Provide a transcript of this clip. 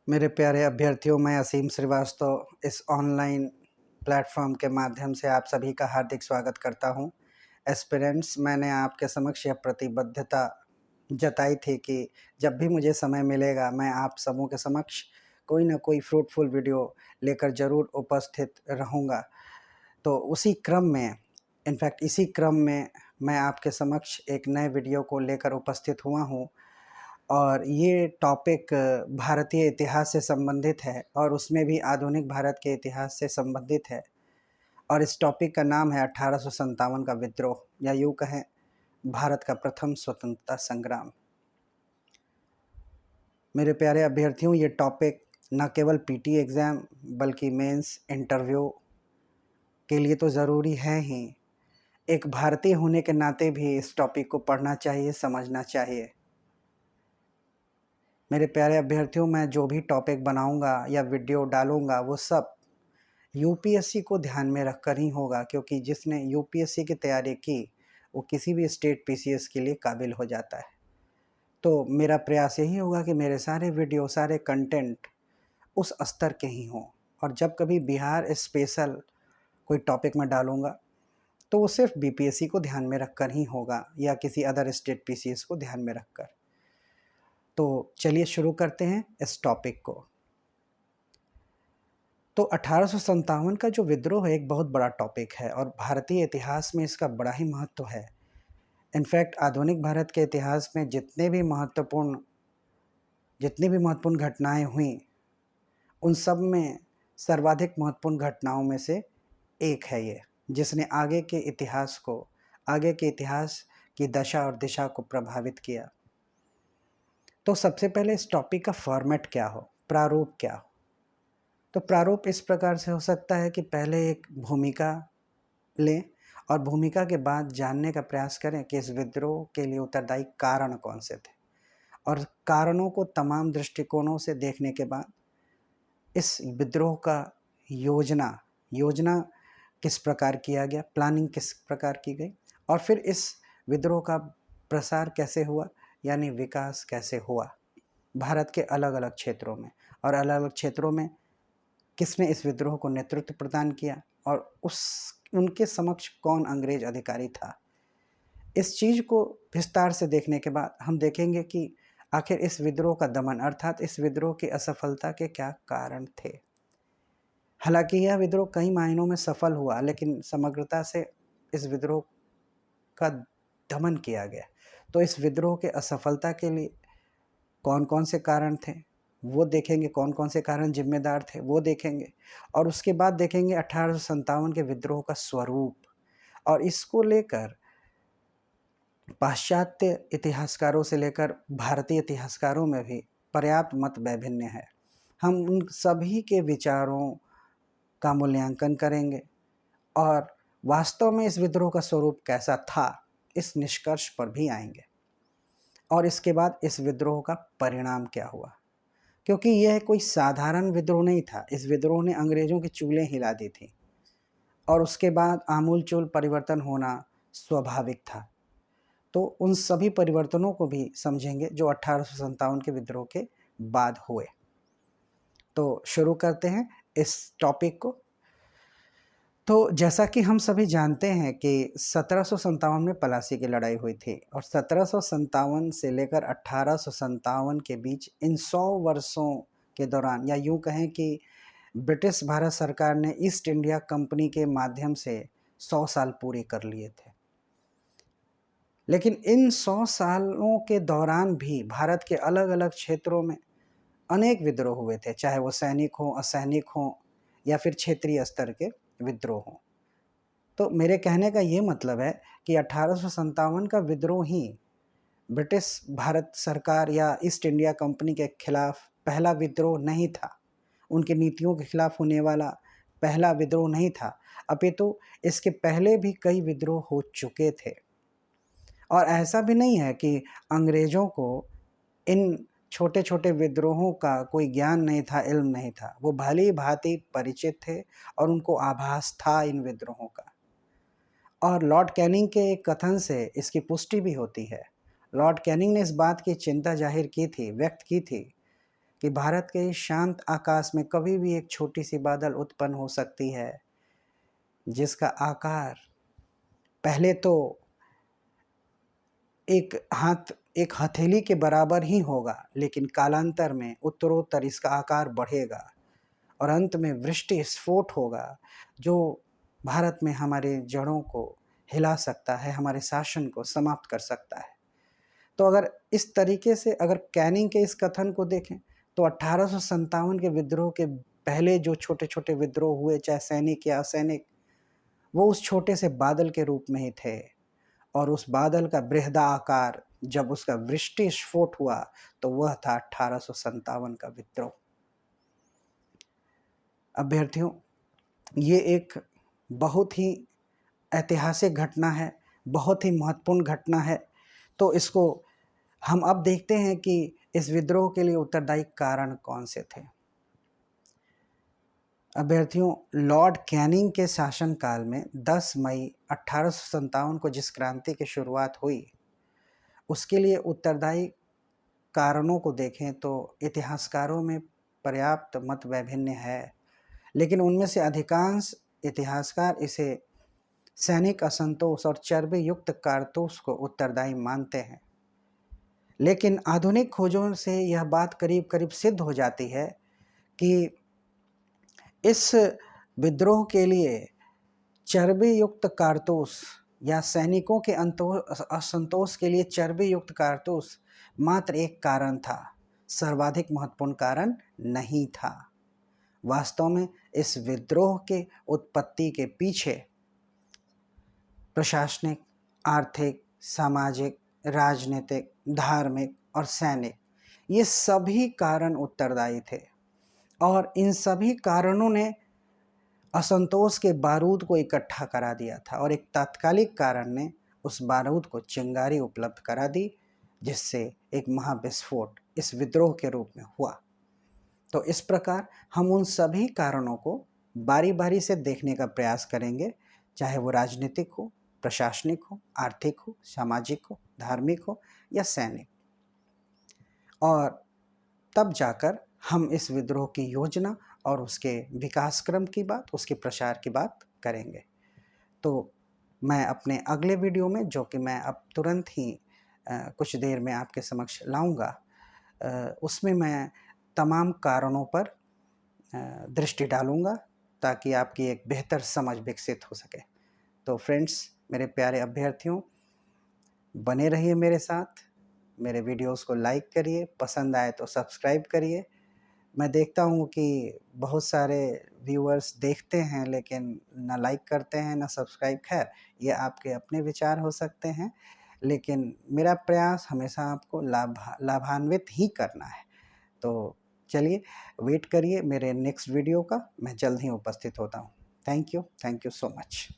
मेरे प्यारे अभ्यर्थियों, मैं असीम श्रीवास्तव इस ऑनलाइन प्लेटफ़ॉर्म के माध्यम से आप सभी का हार्दिक स्वागत करता हूं। एस्पिरेंट्स, मैंने आपके समक्ष यह प्रतिबद्धता जताई थी कि जब भी मुझे समय मिलेगा, मैं आप सबों के समक्ष कोई न कोई फ्रूटफुल वीडियो लेकर ज़रूर उपस्थित रहूँगा। तो उसी क्रम में, इनफैक्ट इसी क्रम में मैं आपके समक्ष एक नए वीडियो को लेकर उपस्थित हुआ हूँ। और ये टॉपिक भारतीय इतिहास से संबंधित है और उसमें भी आधुनिक भारत के इतिहास से संबंधित है। और इस टॉपिक का नाम है 1857 का विद्रोह, या यूँ कहें भारत का प्रथम स्वतंत्रता संग्राम। मेरे प्यारे अभ्यर्थियों, ये टॉपिक न केवल पीटी एग्ज़ाम बल्कि मेंस इंटरव्यू के लिए तो ज़रूरी है ही, एक भारतीय होने के नाते भी इस टॉपिक को पढ़ना चाहिए, समझना चाहिए। मेरे प्यारे अभ्यर्थियों, मैं जो भी टॉपिक बनाऊंगा या वीडियो डालूंगा वो सब यूपीएससी को ध्यान में रखकर ही होगा, क्योंकि जिसने यूपीएससी की तैयारी की वो किसी भी स्टेट पीसीएस के लिए काबिल हो जाता है। तो मेरा प्रयास यही होगा कि मेरे सारे वीडियो, सारे कंटेंट उस स्तर के ही हों। और जब कभी बिहार स्पेशल कोई टॉपिक मैं डालूंगा तो वो सिर्फ बीपीएससी को ध्यान में रखकर ही होगा, या किसी अदर स्टेट पीसीएस को ध्यान में रखकर। तो चलिए शुरू करते हैं इस टॉपिक को। तो 1857 का जो विद्रोह है एक बहुत बड़ा टॉपिक है और भारतीय इतिहास में इसका बड़ा ही महत्व है। इनफैक्ट आधुनिक भारत के इतिहास में जितनी भी महत्वपूर्ण घटनाएं हुई, उन सब में सर्वाधिक महत्वपूर्ण घटनाओं में से एक है ये, जिसने आगे के इतिहास की दशा और दिशा को प्रभावित किया। तो सबसे पहले इस टॉपिक का फॉर्मेट क्या हो, प्रारूप क्या हो। तो प्रारूप इस प्रकार से हो सकता है कि पहले एक भूमिका लें और भूमिका के बाद जानने का प्रयास करें कि इस विद्रोह के लिए उत्तरदायी कारण कौन से थे, और कारणों को तमाम दृष्टिकोणों से देखने के बाद इस विद्रोह का योजना किस प्रकार किया गया, प्लानिंग किस प्रकार की गई, और फिर इस विद्रोह का प्रसार कैसे हुआ, यानी विकास कैसे हुआ भारत के अलग अलग क्षेत्रों में, और अलग अलग क्षेत्रों में किसने इस विद्रोह को नेतृत्व प्रदान किया, और उनके समक्ष कौन अंग्रेज अधिकारी था। इस चीज़ को विस्तार से देखने के बाद हम देखेंगे कि आखिर इस विद्रोह का दमन अर्थात इस विद्रोह की असफलता के क्या कारण थे। हालांकि यह विद्रोह कई मायनों में सफल हुआ, लेकिन समग्रता से इस विद्रोह का दमन किया गया। तो इस विद्रोह के असफलता के लिए कौन कौन से कारण थे वो देखेंगे, कौन कौन से कारण जिम्मेदार थे वो देखेंगे, और उसके बाद देखेंगे 1857 के विद्रोह का स्वरूप। और इसको लेकर पाश्चात्य इतिहासकारों से लेकर भारतीय इतिहासकारों में भी पर्याप्त मत वैभिन्न है। हम उन सभी के विचारों का मूल्यांकन करेंगे और वास्तव में इस विद्रोह का स्वरूप कैसा था, इस निष्कर्ष पर भी आएंगे। और इसके बाद इस विद्रोह का परिणाम क्या हुआ, क्योंकि यह कोई साधारण विद्रोह नहीं था। इस विद्रोह ने अंग्रेज़ों की चूलें हिला दी थी और उसके बाद आमूलचूल परिवर्तन होना स्वाभाविक था। तो उन सभी परिवर्तनों को भी समझेंगे जो 1857 के विद्रोह के बाद हुए। तो शुरू करते हैं इस टॉपिक को। तो जैसा कि हम सभी जानते हैं कि 1757 में पलासी की लड़ाई हुई थी, और 1757 से लेकर 1857 के बीच इन 100 वर्षों के दौरान, या यूं कहें कि ब्रिटिश भारत सरकार ने ईस्ट इंडिया कंपनी के माध्यम से 100 साल पूरे कर लिए थे। लेकिन इन 100 सालों के दौरान भी भारत के अलग अलग क्षेत्रों में अनेक विद्रोह हुए थे, चाहे वो सैनिक हों, असैनिक हों, या फिर क्षेत्रीय स्तर के विद्रोह हों। तो मेरे कहने का ये मतलब है कि 1857 का विद्रोह ही ब्रिटिश भारत सरकार या ईस्ट इंडिया कंपनी के खिलाफ पहला विद्रोह नहीं था, उनकी नीतियों के खिलाफ होने वाला पहला विद्रोह नहीं था, अपितु इसके पहले भी कई विद्रोह हो चुके थे। और ऐसा भी नहीं है कि अंग्रेज़ों को इन छोटे छोटे विद्रोहों का कोई ज्ञान नहीं था, इल्म नहीं था। वो भली भांति परिचित थे और उनको आभास था इन विद्रोहों का। और लॉर्ड कैनिंग के एक कथन से इसकी पुष्टि भी होती है। लॉर्ड कैनिंग ने इस बात की चिंता जाहिर की थी, व्यक्त की थी, कि भारत के इस शांत आकाश में कभी भी एक छोटी सी बादल उत्पन्न हो सकती है, जिसका आकार पहले तो एक हथेली के बराबर ही होगा, लेकिन कालांतर में उत्तरोत्तर इसका आकार बढ़ेगा और अंत में वृष्टि स्फोट होगा, जो भारत में हमारे जड़ों को हिला सकता है, हमारे शासन को समाप्त कर सकता है। तो अगर इस तरीके से अगर कैनिंग के इस कथन को देखें तो 1857 के विद्रोह के पहले जो छोटे छोटे विद्रोह हुए, चाहे सैनिक या असैनिक, वो उस छोटे से बादल के रूप में ही थे। और उस बादल का बृहदाकार जब उसका वृष्टि स्फोट हुआ तो वह था 1857 का विद्रोह। अभ्यर्थियों, ये एक बहुत ही ऐतिहासिक घटना है, बहुत ही महत्वपूर्ण घटना है। तो इसको हम अब देखते हैं कि इस विद्रोह के लिए उत्तरदायी कारण कौन से थे। अभ्यर्थियों, लॉर्ड कैनिंग के शासनकाल में 10 मई 1857 को जिस क्रांति की शुरुआत हुई, उसके लिए उत्तरदायी कारणों को देखें तो इतिहासकारों में पर्याप्त मत वैभिन्न है, लेकिन उनमें से अधिकांश इतिहासकार इसे सैनिक असंतोष और चर्बी युक्त कारतूस को उत्तरदायी मानते हैं। लेकिन आधुनिक खोजों से यह बात करीब करीब सिद्ध हो जाती है कि इस विद्रोह के लिए चर्बी युक्त कारतूस या सैनिकों के असंतोष के लिए चर्बी युक्त कारतूस मात्र एक कारण था, सर्वाधिक महत्वपूर्ण कारण नहीं था। वास्तव में इस विद्रोह के उत्पत्ति के पीछे प्रशासनिक, आर्थिक, सामाजिक, राजनीतिक, धार्मिक और सैनिक, ये सभी कारण उत्तरदायी थे। और इन सभी कारणों ने असंतोष के बारूद को इकट्ठा करा दिया था और एक तात्कालिक कारण ने उस बारूद को चिंगारी उपलब्ध करा दी, जिससे एक महाविस्फोट इस विद्रोह के रूप में हुआ। तो इस प्रकार हम उन सभी कारणों को बारी बारी से देखने का प्रयास करेंगे, चाहे वो राजनीतिक हो, प्रशासनिक हो, आर्थिक हो, सामाजिक हो, धार्मिक हो या सैनिक। और तब जाकर हम इस विद्रोह की योजना और उसके विकास क्रम की बात, उसके प्रसार की बात करेंगे। तो मैं अपने अगले वीडियो में, जो कि मैं अब तुरंत ही कुछ देर में आपके समक्ष लाऊंगा, उसमें मैं तमाम कारणों पर दृष्टि डालूंगा ताकि आपकी एक बेहतर समझ विकसित हो सके। तो फ्रेंड्स, मेरे प्यारे अभ्यर्थियों, बने रहिए मेरे साथ, मेरे वीडियोस को लाइक करिए, पसंद आए तो सब्सक्राइब करिए। मैं देखता हूँ कि बहुत सारे व्यूअर्स देखते हैं लेकिन ना लाइक करते हैं ना सब्सक्राइब। खैर, ये आपके अपने विचार हो सकते हैं, लेकिन मेरा प्रयास हमेशा आपको लाभान्वित ही करना है। तो चलिए, वेट करिए मेरे नेक्स्ट वीडियो का, मैं जल्द ही उपस्थित होता हूँ। Thank you so much.